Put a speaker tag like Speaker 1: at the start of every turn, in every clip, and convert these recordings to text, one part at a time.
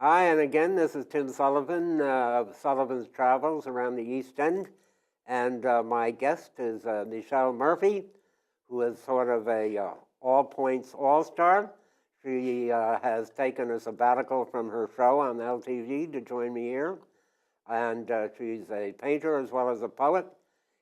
Speaker 1: Hi, and again, this is Tim Sullivan of Sullivan's Travels around the East End. And my guest is Michelle Murphy, who is sort of a all-points all-star. She has taken a sabbatical from her show on LTV to join me here. And she's a painter as well as a poet.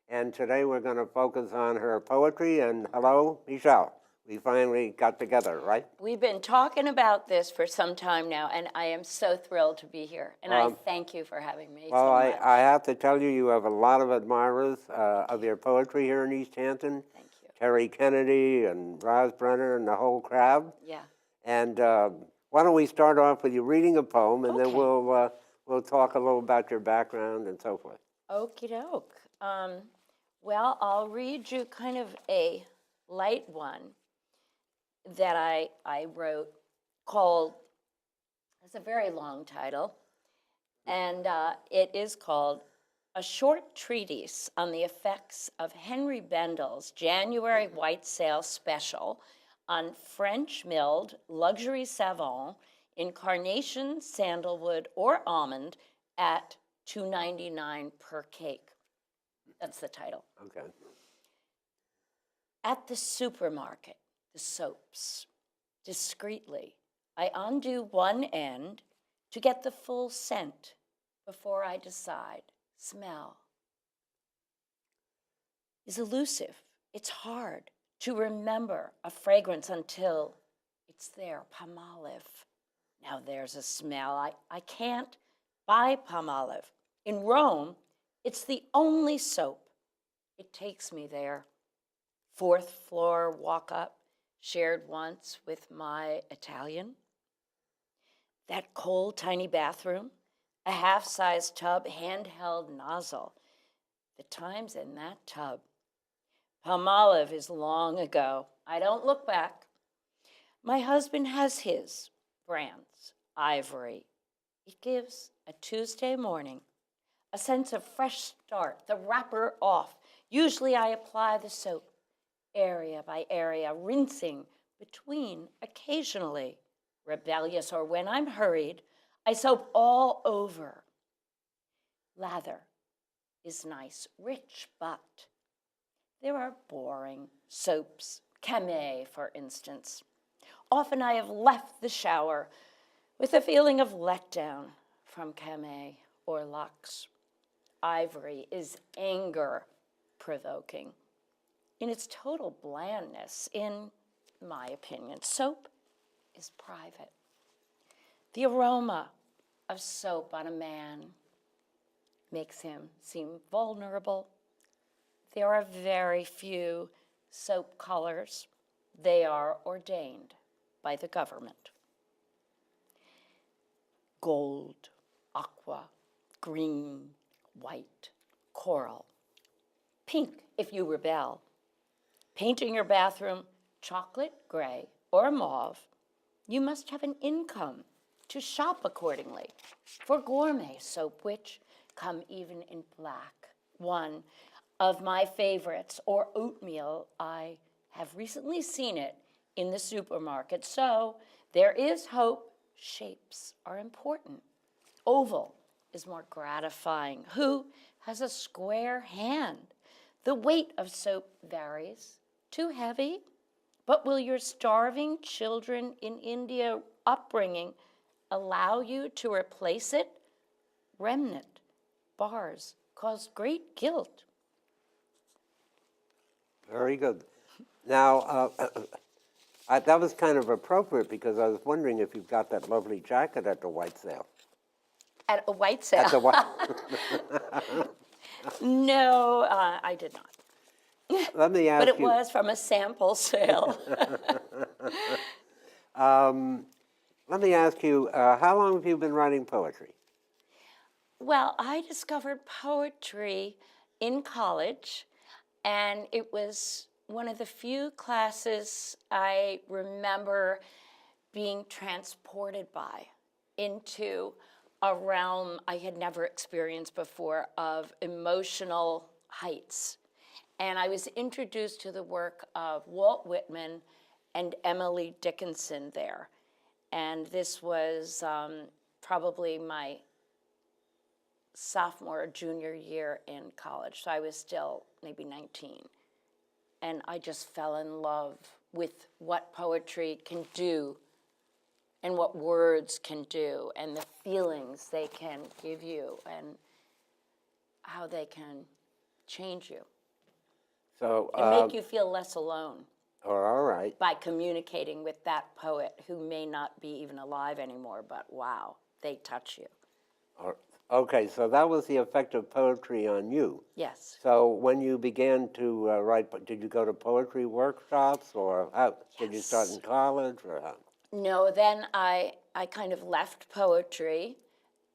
Speaker 1: And today we're going to focus on her poetry. And hello, Michelle. We finally got together, right?
Speaker 2: We've been talking about this for some time now, and I am so thrilled to be here. And I thank you for having me so much.
Speaker 1: I have to tell you, you have a lot of admirers of your poetry here in East Hampton.
Speaker 2: Thank you.
Speaker 1: Terry Kennedy and Roz Brenner and the whole crowd.
Speaker 2: Yeah.
Speaker 1: And why don't we start off with you reading a poem, and then we'll talk a little about your background and so forth.
Speaker 2: Okie doke. Well, I'll read you kind of a light one that I wrote called, it's a very long title, and it is called A Short Treatise on the Effects of Henry Bendel's January White Sale Special on French milled luxury savon in carnation, sandalwood, or almond at $2.99 per cake. That's the title.
Speaker 1: Okay.
Speaker 2: At the supermarket, the soaps. Discreetly, I undo one end to get the full scent before I decide. Smell is elusive. It's hard to remember a fragrance until it's there. Palmolive. Now there's a smell. I can't buy Palmolive. In Rome, it's the only soap. It takes me there. 4th floor walk up, shared once with my Italian. That cold, tiny bathroom, a half-sized tub, handheld nozzle. The times in that tub. Palmolive is long ago. I don't look back. My husband has his brands, Ivory. It gives a Tuesday morning a sense of fresh start, the wrapper off. Usually I apply the soap area by area, rinsing between occasionally. Rebellious or when I'm hurried, I soap all over. Lather is nice, rich, but there are boring soaps, Camay, for instance. Often I have left the shower with a feeling of letdown from Camay or Lux. Ivory is anger-provoking in its total blandness, in my opinion. Soap is private. The aroma of soap on a man makes him seem vulnerable. There are very few soap colors. They are ordained by the government. Gold, aqua, green, white, coral, pink if you rebel. Painting your bathroom chocolate, gray, or mauve, you must have an income to shop accordingly for gourmet soap, which come even in black. One of my favorites, or oatmeal, I have recently seen it in the supermarket. So there is hope. Shapes are important. Oval is more gratifying. Who has a square hand? The weight of soap varies. Too heavy? But will your starving children in India upbringing allow you to replace it? Remnant bars cause great guilt.
Speaker 1: Very good. Now, that was kind of appropriate because I was wondering if you've got that lovely jacket at the white sale.
Speaker 2: At a white sale?
Speaker 1: At the white.
Speaker 2: No, I did not.
Speaker 1: Let me ask you.
Speaker 2: But it was from a sample sale.
Speaker 1: Let me ask you, how long have you been writing poetry?
Speaker 2: Well, I discovered poetry in college, and it was one of the few classes I remember being transported by into a realm I had never experienced before of emotional heights. And I was introduced to the work of Walt Whitman and Emily Dickinson there. And this was probably my sophomore or junior year in college. So I was still maybe 19. And I just fell in love with what poetry can do and what words can do and the feelings they can give you and how they can change you
Speaker 1: So,
Speaker 2: and make you feel less alone
Speaker 1: all right.
Speaker 2: by communicating with that poet who may not be even alive anymore, but wow, they touch you.
Speaker 1: Okay, so that was the effect of poetry on you.
Speaker 2: Yes.
Speaker 1: So when you began to write, did you go to poetry workshops, or how, did you start in college, or how?
Speaker 2: No, then I kind of left poetry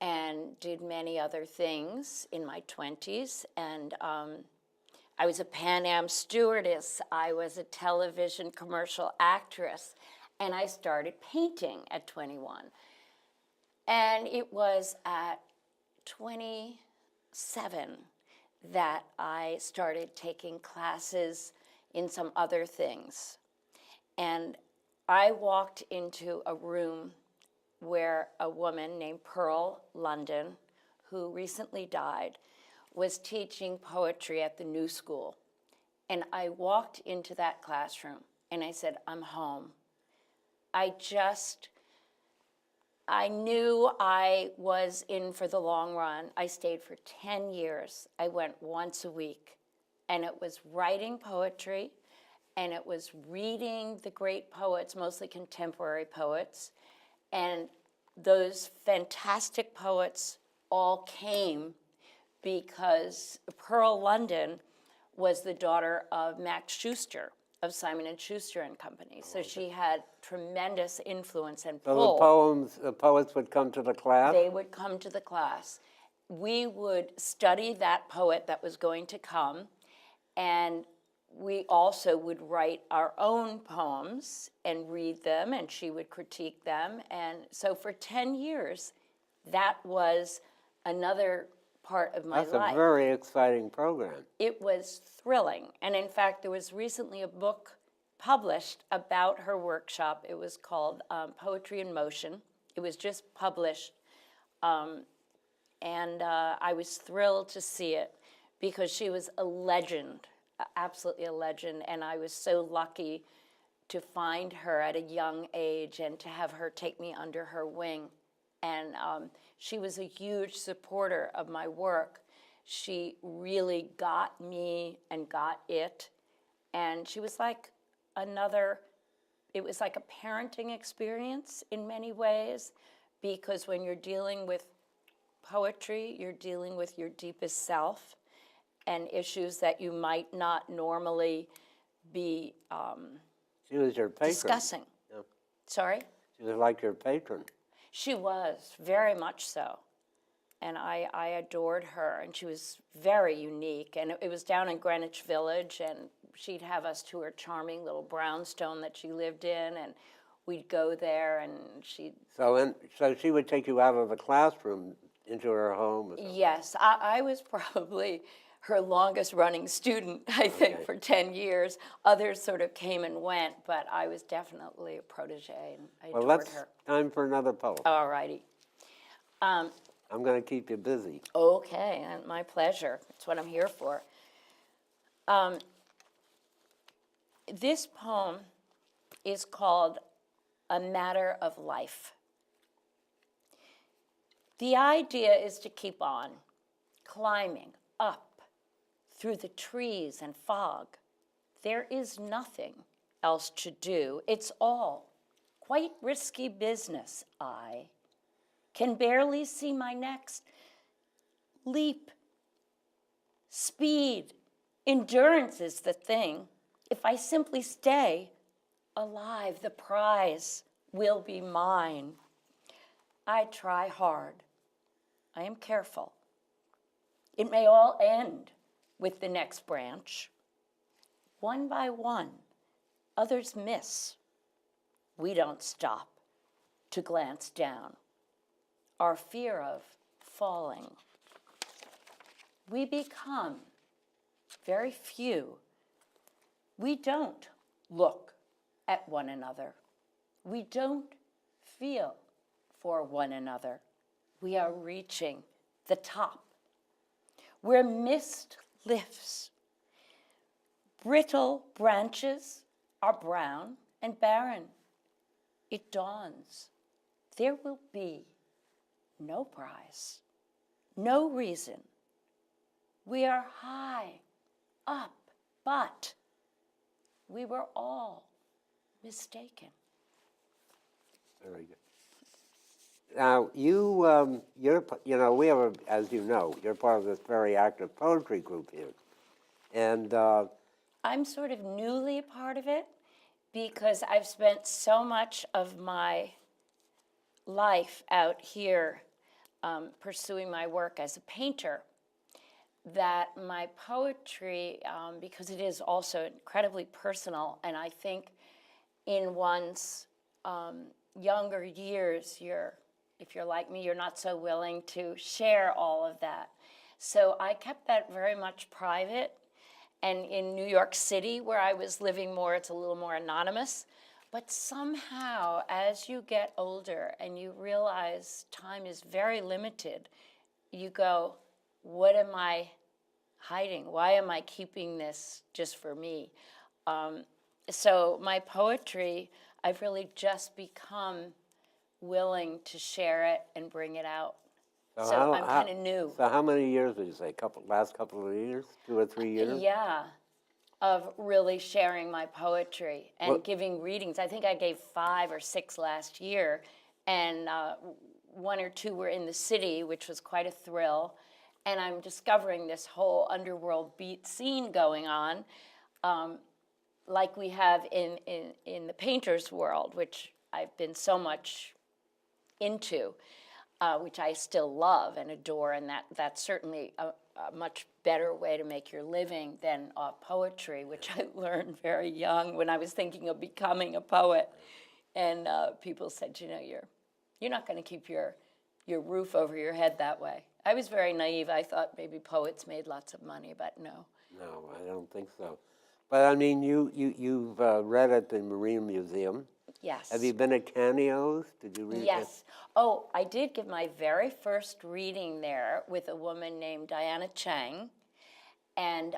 Speaker 2: and did many other things in my 20s. And I was a Pan Am stewardess. I was a television commercial actress. And I started painting at 21. And it was at 27 that I started taking classes in some other things. And I walked into a room where a woman named Pearl London, who recently died, was teaching poetry at the New School. And I walked into that classroom and I said, I'm home. I knew I was in for the long run. I stayed for 10 years. I went once a week. And it was writing poetry, and it was reading the great poets, mostly contemporary poets. And those fantastic poets all came because Pearl London was the daughter of Max Schuster of Simon and Schuster and Company. So she had tremendous influence and pull.
Speaker 1: So the poets would come to the class?
Speaker 2: They would come to the class. We would study that poet that was going to come, and we also would write our own poems and read them, and she would critique them. And so for 10 years, that was another part of my life.
Speaker 1: That's a very exciting program.
Speaker 2: It was thrilling. And in fact, there was recently a book published about her workshop. It was called Poetry in Motion. It was just published. And I was thrilled to see it because she was a legend, absolutely a legend. And I was so lucky to find her at a young age and to have her take me under her wing. And she was a huge supporter of my work. She really got me and got it. And she was like it was like a parenting experience in many ways, because when you're dealing with poetry, you're dealing with your deepest self and issues that you might not normally be
Speaker 1: She was your patron.
Speaker 2: discussing.
Speaker 1: Yeah.
Speaker 2: Sorry?
Speaker 1: She was like your patron.
Speaker 2: She was, very much so. And I adored her, and she was very unique. And it was down in Greenwich Village, and she'd have us to her charming little brownstone that she lived in, and we'd go there, and she'd...
Speaker 1: So she would take you out of the classroom into her home? Or something?
Speaker 2: Yes, I was probably her longest running student, I think, for 10 years. Others sort of came and went, but I was definitely a protege, and I adored her.
Speaker 1: Time for another poem.
Speaker 2: All righty.
Speaker 1: I'm going to keep you busy.
Speaker 2: Okay, my pleasure. That's what I'm here for. This poem is called A Matter of Life. The idea is to keep on climbing up through the trees and fog. There is nothing else to do. It's all quite risky business. I can barely see my next leap. Speed, endurance is the thing. If I simply stay alive, the prize will be mine. I try hard. I am careful. It may all end with the next branch. One by one, others miss. We don't stop to glance down. Our fear of falling. We become very few. We don't look at one another. We don't feel for one another. we are reaching the top, where mist lifts. Brittle branches are brown and barren. It dawns. There will be no prize, no reason. We are high up, but we were all mistaken.
Speaker 1: Very good. Now, we have, as you know, you're part of this very active poetry group here. And
Speaker 2: I'm sort of newly a part of it because I've spent so much of my life out here pursuing my work as a painter that my poetry, because it is also incredibly personal, and I think in one's younger years, if you're like me, you're not so willing to share all of that. So I kept that very much private. And in New York City, where I was living more, it's a little more anonymous. But somehow, as you get older and you realize time is very limited, you go, what am I hiding? Why am I keeping this just for me? So my poetry, I've really just become willing to share it and bring it out. So I'm kind of new.
Speaker 1: So how many years would you say? Last couple of years? 2 or 3 years?
Speaker 2: Yeah, of really sharing my poetry and giving readings. I think I gave 5 or 6 last year, and 1 or 2 were in the city, which was quite a thrill. And I'm discovering this whole underworld beat scene going on, like we have in the painter's world, which I've been so much into. Which I still love and adore, and that's certainly a much better way to make your living than poetry, which I learned very young when I was thinking of becoming a poet. And people said, you're not going to keep your roof over your head that way. I was very naive. I thought maybe poets made lots of money, but no.
Speaker 1: No, I don't think so. But I mean, you've read at the Marine Museum.
Speaker 2: Yes.
Speaker 1: Have you been at Canio's? Did you read?
Speaker 2: Yes. Oh, I did give my very first reading there with a woman named Diana Chang. And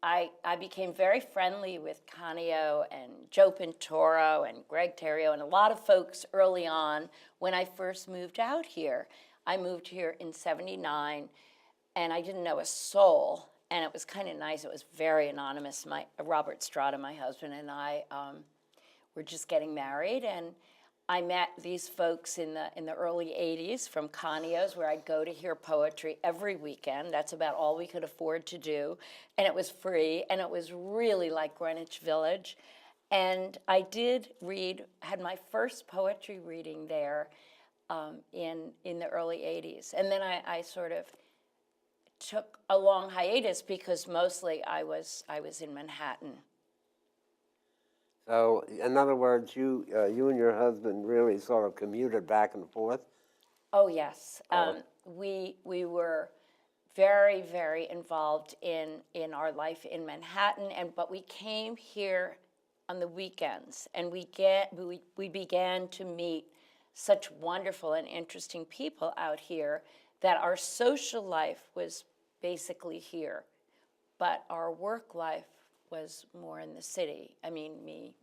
Speaker 2: I became very friendly with Canio and Joe Pintoro and Greg Terrio and a lot of folks early on when I first moved out here. I moved here in '79, and I didn't know a soul. And it was kind of nice. It was very anonymous. Robert Strada, my husband, and I were just getting married, and I met these folks in the early '80s from Canio's, where I'd go to hear poetry every weekend. That's about all we could afford to do, and it was free, and it was really like Greenwich Village. And I had my first poetry reading there in the early '80s, and then I sort of took a long hiatus because mostly I was in Manhattan.
Speaker 1: So, in other words, you and your husband really sort of commuted back and forth?
Speaker 2: Oh, yes. We were very, very involved in our life in Manhattan, but we came here on the weekends, and we began to meet such wonderful and interesting people out here that our social life was basically here, but our work life was more in the city. I mean,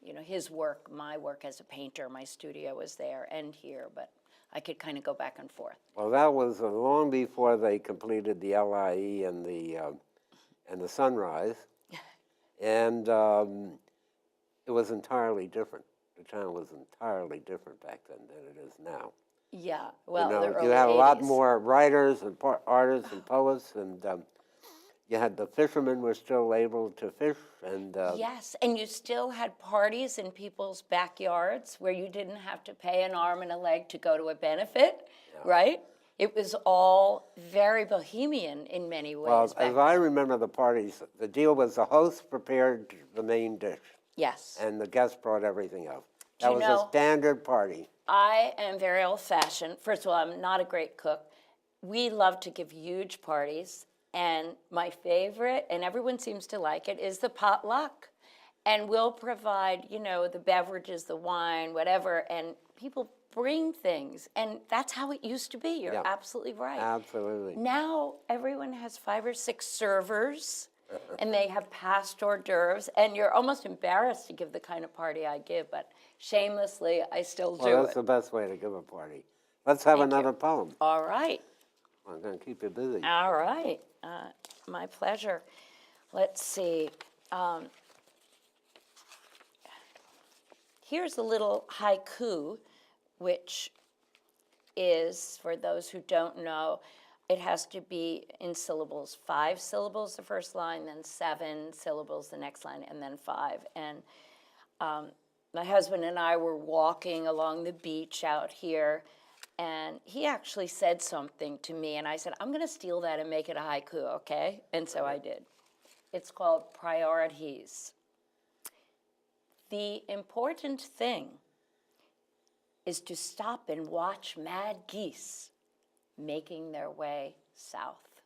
Speaker 2: his work, my work as a painter, my studio was there and here, but I could kind of go back and forth.
Speaker 1: Well, that was long before they completed the LIE and the Sunrise, and it was entirely different. The town was entirely different back then than it is now.
Speaker 2: Yeah, well, the early
Speaker 1: you had a lot
Speaker 2: 80s.
Speaker 1: more writers and artists and poets, and you had the fishermen were still able to fish, and
Speaker 2: Yes, and you still had parties in people's backyards where you didn't have to pay an arm and a leg to go to a benefit, right? It was all very bohemian in many ways.
Speaker 1: Well, as I remember the parties, the deal was the host prepared the main dish.
Speaker 2: Yes.
Speaker 1: And the guests brought everything else. That was a standard party.
Speaker 2: I am very old-fashioned. First of all, I'm not a great cook. We love to give huge parties, and my favorite, and everyone seems to like it, is the potluck. And we'll provide, the beverages, the wine, whatever, and people bring things. And that's how it used to be. You're
Speaker 1: Yeah.
Speaker 2: absolutely right.
Speaker 1: Absolutely.
Speaker 2: Now everyone has 5 or 6 servers and they have past hors d'oeuvres, and you're almost embarrassed to give the kind of party I give, but shamelessly I still do
Speaker 1: Well, that's
Speaker 2: it.
Speaker 1: the best way to give a party. Let's have
Speaker 2: Thank you.
Speaker 1: another poem.
Speaker 2: All right.
Speaker 1: I'm going to keep you busy.
Speaker 2: All right. My pleasure. Let's see. Here's a little haiku, which is, for those who don't know, it has to be in syllables. 5 syllables the first line, then 7 syllables the next line, and then 5. And my husband and I were walking along the beach out here, and he actually said something to me, and I said, I'm going to steal that and make it a haiku, okay? And so I did. It's called Priorities. The important thing is to stop and watch mad geese making their way south.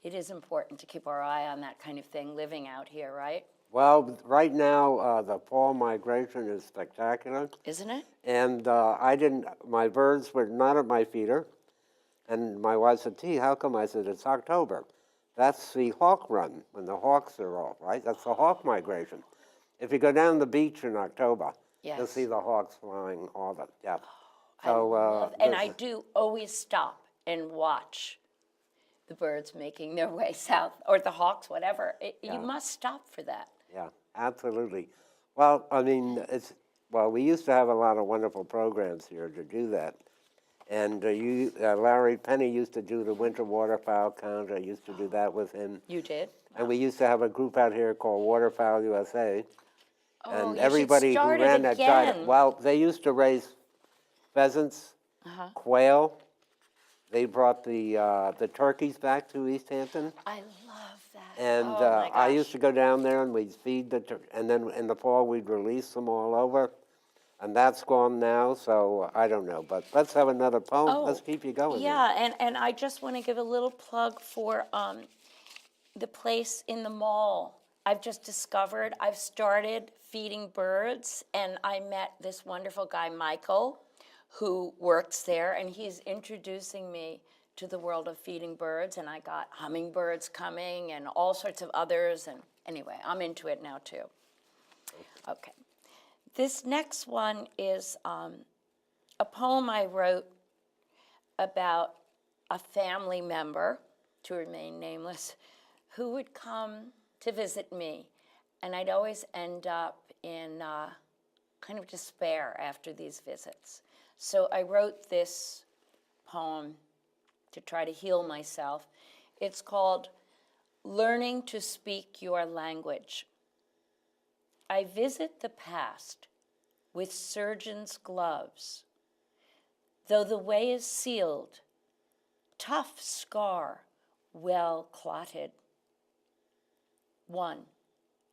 Speaker 2: It is important to keep our eye on that kind of thing living out here, right?
Speaker 1: Well, right now, the fall migration is spectacular.
Speaker 2: Isn't it?
Speaker 1: And my birds were not at my feeder. And my wife said, T, how come? I said, it's October. That's the hawk run, when the hawks are off, right? That's the hawk migration. If you go down the beach in October, you'll
Speaker 2: Yes.
Speaker 1: see the hawks flying all the, yeah.
Speaker 2: And I do always stop and watch the birds making their way south, or the hawks, whatever. You must stop for that.
Speaker 1: Yeah, absolutely. Well, I mean, we used to have a lot of wonderful programs here to do that. And Larry Penny used to do the winter waterfowl count. I used to do that with him.
Speaker 2: You did?
Speaker 1: And we used to have a group out here called Waterfowl USA.
Speaker 2: Oh,
Speaker 1: And
Speaker 2: you should
Speaker 1: everybody who
Speaker 2: start it
Speaker 1: ran that
Speaker 2: again.
Speaker 1: well, they used to raise pheasants, quail. They brought the turkeys back to East Hampton.
Speaker 2: I love that.
Speaker 1: And
Speaker 2: oh my
Speaker 1: I
Speaker 2: gosh.
Speaker 1: used to go down there and we'd feed and then in the fall we'd release them all over. And that's gone now, so I don't know. But let's have another poem. Let's keep you going.
Speaker 2: Yeah, and I just want to give a little plug for the place in the mall. I've just discovered, I've started feeding birds, and I met this wonderful guy, Michael, who works there, and he's introducing me to the world of feeding birds, and I got hummingbirds coming and all sorts of others, and anyway, I'm into it now too. Okay. This next one is a poem I wrote about a family member, to remain nameless, who would come to visit me. And I'd always end up in kind of despair after these visits. So I wrote this poem to try to heal myself. It's called Learning to Speak Your Language. I visit the past with surgeon's gloves. Though the way is sealed, tough scar, well clotted. 1.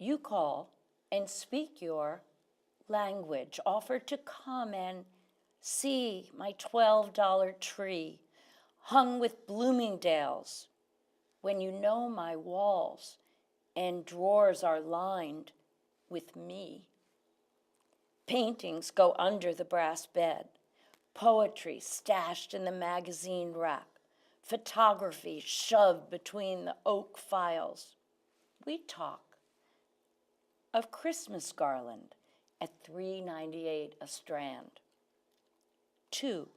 Speaker 2: You call and speak your language. Offer to come and see my $12 tree hung with Bloomingdale's. When you know my walls and drawers are lined with me. Paintings go under the brass bed. Poetry stashed in the magazine rack. Photography shoved between the oak files. We talk of Christmas garland at $3.98 a strand. 2.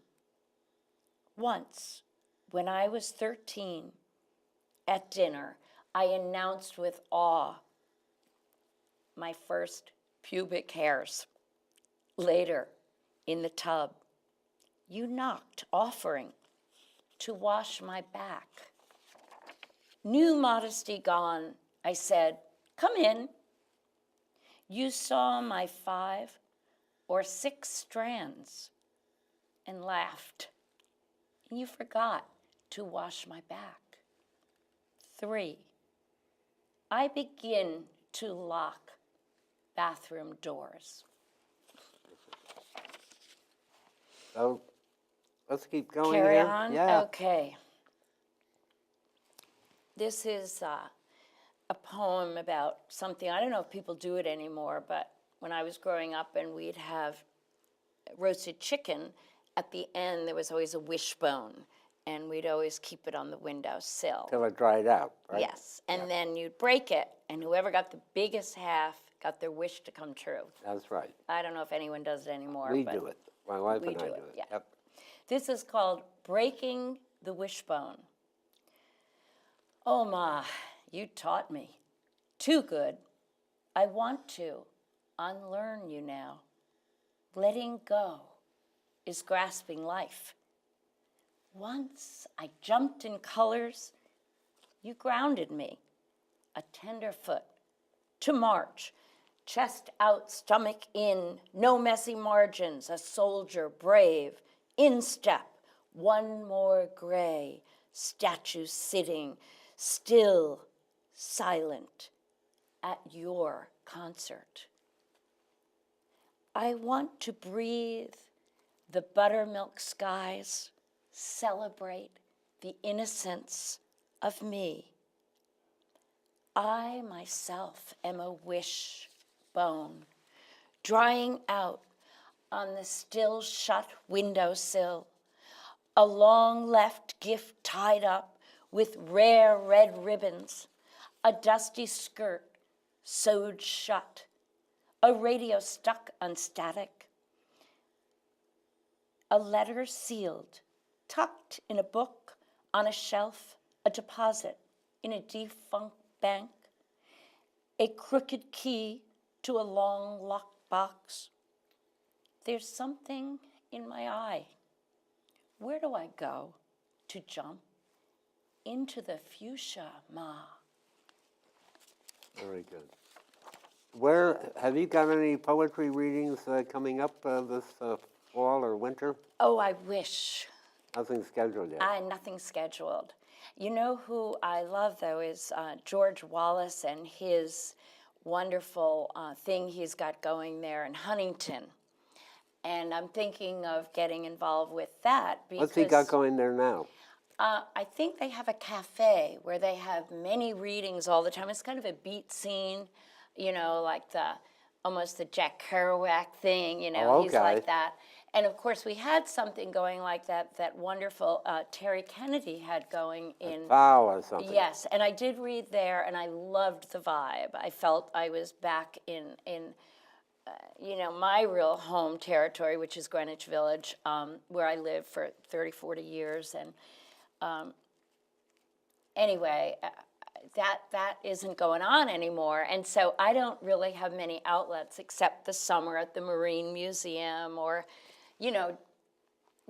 Speaker 2: Once, when I was 13, at dinner, I announced with awe my first pubic hairs. Later, in the tub, you knocked, offering to wash my back. New modesty gone, I said, come in. You saw my 5 or 6 strands and laughed. You forgot to wash my back. 3, I begin to lock bathroom doors.
Speaker 1: So let's keep going
Speaker 2: Carry
Speaker 1: here.
Speaker 2: on?
Speaker 1: Yeah.
Speaker 2: Okay. This is a poem about something, I don't know if people do it anymore, but when I was growing up and we'd have roasted chicken, at the end there was always a wishbone, and we'd always keep it on the windowsill.
Speaker 1: Till it dried out, right?
Speaker 2: Yes, and then you'd break it, and whoever got the biggest half got their wish to come true.
Speaker 1: That's right.
Speaker 2: I don't know if anyone does it anymore.
Speaker 1: We
Speaker 2: but
Speaker 1: do it. My wife
Speaker 2: we
Speaker 1: and I
Speaker 2: do
Speaker 1: do
Speaker 2: it,
Speaker 1: it.
Speaker 2: yeah.
Speaker 1: Yep.
Speaker 2: This is called breaking the wishbone. Oh, Ma, you taught me. Too good. I want to unlearn you now. Letting go is grasping life. Once I jumped in colors, you grounded me, a tenderfoot, to march, chest out, stomach in, no messy margins, a soldier brave, in step, one more gray, statue sitting, still, silent, at your concert. I want to breathe the buttermilk skies, celebrate the innocence of me. I myself am a wishbone, drying out on the still shut windowsill, a long left gift tied up with rare red ribbons, a dusty skirt sewed shut, a radio stuck on static, a letter sealed, tucked in a book, on a shelf, a deposit in a defunct bank, a crooked key to a long locked box. There's something in my eye. Where do I go to jump into the fuchsia, Ma?
Speaker 1: Very good. Where have you got any poetry readings coming up this fall or winter?
Speaker 2: Oh, I wish.
Speaker 1: Nothing scheduled yet.
Speaker 2: Nothing scheduled. You know who I love, though, is George Wallace and his wonderful thing he's got going there in Huntington. And I'm thinking of getting involved with that because...
Speaker 1: What's he got going there now?
Speaker 2: I think they have a cafe where they have many readings all the time. It's kind of a beat scene, you know, like almost the Jack Kerouac thing, you know,
Speaker 1: Oh,
Speaker 2: he's
Speaker 1: okay.
Speaker 2: like that. And of course, we had something going like that wonderful Terry Kennedy had going in.
Speaker 1: Foul or something.
Speaker 2: Yes, and I did read there, and I loved the vibe. I felt I was back in you know, my real home territory, which is Greenwich Village, where I lived for 30, 40 years. And anyway, that isn't going on anymore. And so I don't really have many outlets except the summer at the Marine Museum or, you know,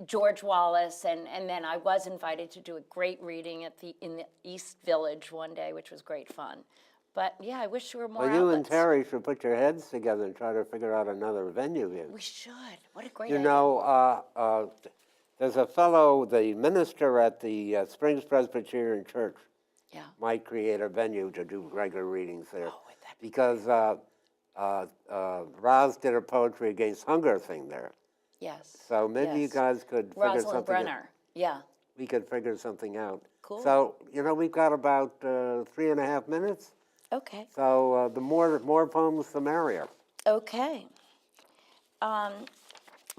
Speaker 2: George Wallace. And then I was invited to do a great reading in the East Village one day, which was great fun. But yeah, I wish there were more
Speaker 1: Well, you and
Speaker 2: outlets.
Speaker 1: Terry should put your heads together and try to figure out another venue here.
Speaker 2: We should. What a great
Speaker 1: You
Speaker 2: idea.
Speaker 1: know, there's a fellow, the minister at the Springs Presbyterian Church,
Speaker 2: Yeah.
Speaker 1: might create a venue to do regular readings there.
Speaker 2: Oh, would that be
Speaker 1: because Roz did a poetry against hunger thing there.
Speaker 2: Yes.
Speaker 1: So maybe you
Speaker 2: Yes.
Speaker 1: guys could figure
Speaker 2: Rosalind
Speaker 1: something out.
Speaker 2: Brenner. Yeah.
Speaker 1: We could figure something out.
Speaker 2: Cool.
Speaker 1: So, you know, we've got about 3.5 minutes.
Speaker 2: Okay.
Speaker 1: So the more poems, the merrier.
Speaker 2: Okay.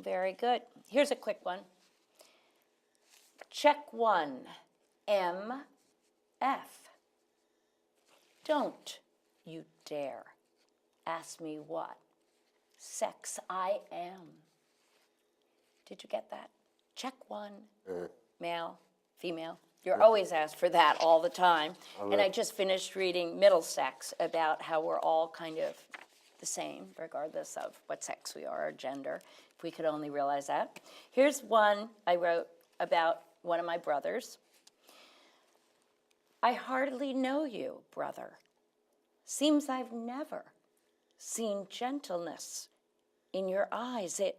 Speaker 2: Very good. Here's a quick one. Check 1. M.F. Don't you dare ask me what sex I am. Did you get that? Check 1. Male, female. You're always asked for that all the time. And I just finished reading Middlesex about how we're all kind of the same, regardless of what sex we are or gender, if we could only realize that. Here's one I wrote about one of my brothers. I hardly know you, brother. Seems I've never seen gentleness in your eyes. It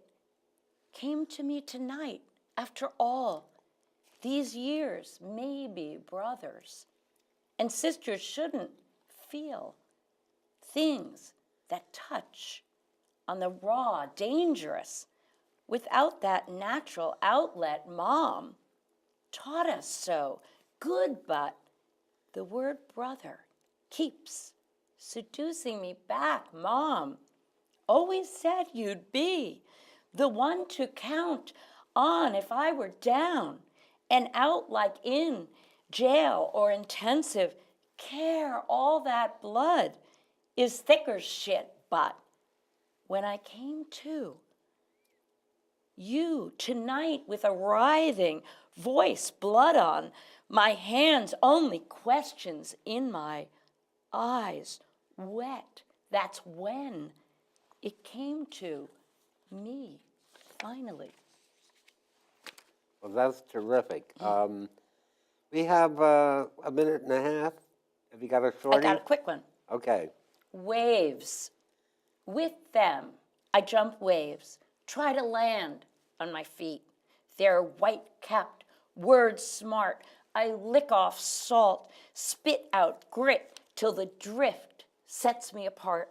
Speaker 2: came to me tonight, after all these years, maybe brothers and sisters shouldn't feel things that touch on the raw, dangerous, without that natural outlet. Mom taught us so. Good, but the word brother keeps seducing me back. Mom always said you'd be the one to count on if I were down and out like in jail or intensive care. All that blood is thicker shit, but when I came to, you tonight with a writhing voice, blood on my hands, only questions in my eyes, wet. That's when it came to me, finally.
Speaker 1: Well, that's terrific. We have a minute and a half. Have you got a
Speaker 2: I
Speaker 1: shorty?
Speaker 2: got a quick one.
Speaker 1: Okay.
Speaker 2: Waves. With them, I jump waves, try to land on my feet. They're white-capped, words smart. I lick off salt, spit out grit till the drift sets me apart.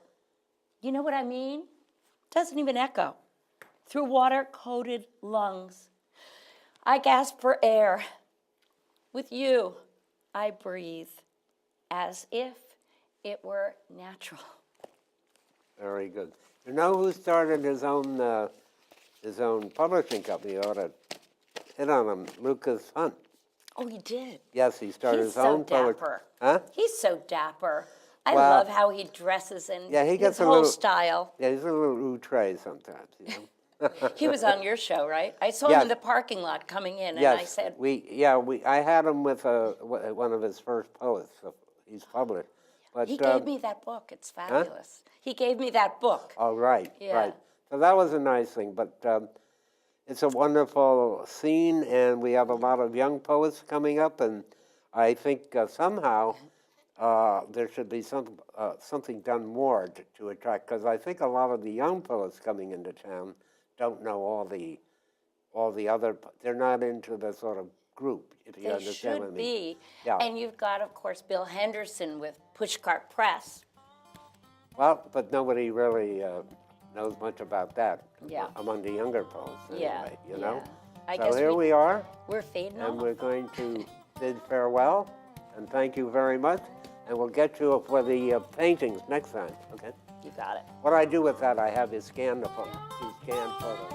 Speaker 2: You know what I mean? Doesn't even echo. Through water-coated lungs, I gasp for air. With you, I breathe as if it were natural.
Speaker 1: Very good. You know who started his own publishing company? You ought to hit on him, Lucas Hunt.
Speaker 2: Oh, he did?
Speaker 1: Yes, he started
Speaker 2: He's
Speaker 1: his
Speaker 2: so
Speaker 1: own
Speaker 2: dapper.
Speaker 1: Huh?
Speaker 2: He's so dapper. I
Speaker 1: Well,
Speaker 2: love how he dresses and
Speaker 1: yeah, he gets
Speaker 2: his
Speaker 1: a
Speaker 2: whole
Speaker 1: little-
Speaker 2: style.
Speaker 1: Yeah, he's a little outre sometimes, you know.
Speaker 2: He was on your show, right? I saw him
Speaker 1: Yes.
Speaker 2: in the parking lot coming in, and
Speaker 1: Yes,
Speaker 2: I said,
Speaker 1: I had him with one of his first poets. So he's published. But
Speaker 2: he gave me that book. It's fabulous. He gave me that book.
Speaker 1: Oh, right,
Speaker 2: Yeah.
Speaker 1: right. So that was a nice thing, but it's a wonderful scene, and we have a lot of young poets coming up, and I think somehow there should be something done more to attract, because I think a lot of the young poets coming into town don't know all the other, they're not into the sort of group, if you
Speaker 2: They
Speaker 1: understand what I
Speaker 2: should
Speaker 1: mean.
Speaker 2: be.
Speaker 1: Yeah.
Speaker 2: And you've got, of course, Bill Henderson with Pushcart Press.
Speaker 1: Well, but nobody really knows much about that
Speaker 2: Yeah.
Speaker 1: among the younger poets anyway, you know?
Speaker 2: I
Speaker 1: So
Speaker 2: guess
Speaker 1: here we are,
Speaker 2: we're fading
Speaker 1: and
Speaker 2: off.
Speaker 1: we're going to bid farewell, and thank you very much, and we'll get you for the paintings next time, okay?
Speaker 2: You got it.
Speaker 1: What I do with that, I have you scan the photo, you scan photos.